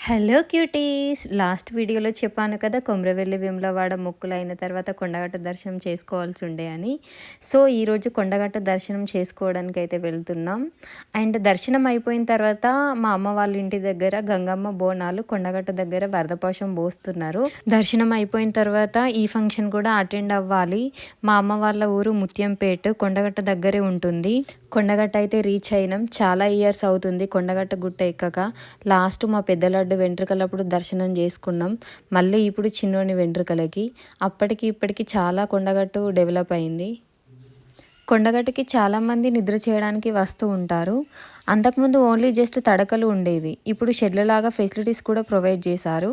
Hello cuties! Last వీడియోలో చెప్పాను కదా కొమరవెల్లి వేములవాడ మొక్కులైన తర్వాత కొండగట్టు దర్శనం చేసుకోవాల్సి ఉండే అని. సో ఈరోజు కొండగట్టు దర్శనం చేసుకోవడానికైతే వెళ్తున్నాం. అండ్ దర్శనం అయిపోయిన తర్వాత మా అమ్మ వాళ్ళ ఇంటి దగ్గర గంగమ్మ బోనాలు కొండగట్టు దగ్గర వరదపాశం పోస్తున్నారు. దర్శనం అయిపోయిన తర్వాత ఈ ఫంక్షన్ కూడా అటెండ్ అవ్వాలి. మా అమ్మ వాళ్ళ ఊరు ముత్యంపేట కొండగట్టు దగ్గరే ఉంటుంది. కొండగట్టు అయితే రీచ్ అయినాం. చాలా ఇయర్స్ అవుతుంది కొండగట్టు గుట్ట ఎక్కక. లాస్ట్ మా పెద్ద లడ్డు వెంట్రుకలప్పుడు దర్శనం చేసుకున్నాం. మళ్ళీ ఇప్పుడు చిన్నోని వెంట్రుకలకి. అప్పటికి ఇప్పటికి చాలా కొండగట్టు డెవలప్ అయింది. కొండగట్టుకి చాలామంది నిద్ర చేయడానికి వస్తూ ఉంటారు. అంతకుముందు ఓన్లీ జస్ట్ తడకలు ఉండేవి. ఇప్పుడు షెడ్లలాగా ఫెసిలిటీస్ కూడా ప్రొవైడ్ చేశారు.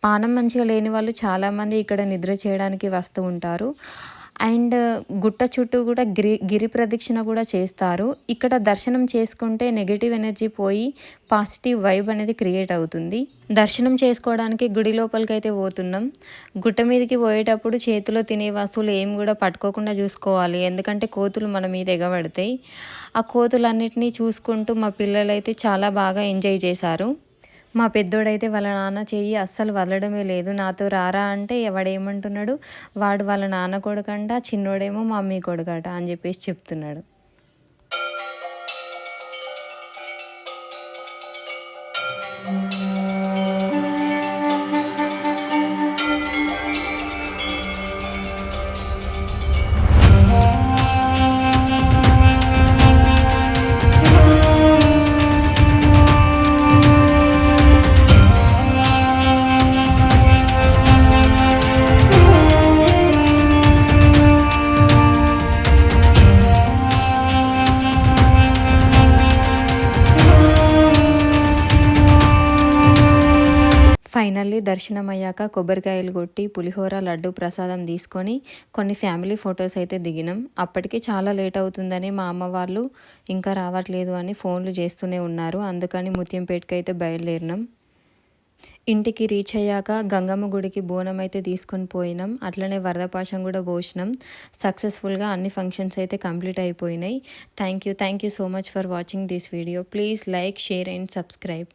పానం మంచిగా లేని వాళ్ళు చాలామంది ఇక్కడ నిద్ర చేయడానికి వస్తూ ఉంటారు. అండ్ గుట్ట చుట్టూ కూడా గిరి ప్రదక్షిణ కూడా చేస్తారు. ఇక్కడ దర్శనం చేసుకుంటే నెగిటివ్ ఎనర్జీ పోయి పాజిటివ్ వైబ్ అనేది క్రియేట్ అవుతుంది. దర్శనం చేసుకోవడానికి గుడి లోపలికి అయితే పోతున్నాం. గుట్ట మీదకి పోయేటప్పుడు చేతిలో తినే వస్తువులు ఏం కూడా పట్టుకోకుండా చూసుకోవాలి. ఎందుకంటే కోతులు మన మీద ఎగబడతాయి. ఆ కోతులన్నిటినీ చూసుకుంటూ మా పిల్లలైతే చాలా బాగా ఎంజాయ్ చేశారు. మా పెద్దోడైతే వాళ్ళ నాన్న చెయ్యి అస్సలు వదలడమే లేదు. నాతో రారా అంటే ఎవడేమంటున్నాడు, వాడు వాళ్ళ నాన్న కొడుకంట, చిన్నోడేమో మమ్మీ కొడుకట అని చెప్పేసి చెప్తున్నాడు. ఫైనల్లీ దర్శనం అయ్యాక కొబ్బరికాయలు కొట్టి పులిహోర లడ్డు ప్రసాదం తీసుకొని కొన్ని ఫ్యామిలీ ఫొటోస్ అయితే దిగినాం. అప్పటికి చాలా లేట్ అవుతుందని మా అమ్మ వాళ్ళు ఇంకా రావట్లేదు అని ఫోన్లు చేస్తూనే ఉన్నారు. అందుకని ముత్యంపేటకి అయితే బయలుదేరినాం. ఇంటికి రీచ్ అయ్యాక గంగమ్మ గుడికి బోనం అయితే తీసుకొని పోయినాం. అట్లనే వరదపాశం కూడా పోసినాం. సక్సెస్ఫుల్గా అన్ని ఫంక్షన్స్ అయితే కంప్లీట్ అయిపోయినాయి. Thank you so much for watching this video. Please like, share and subscribe.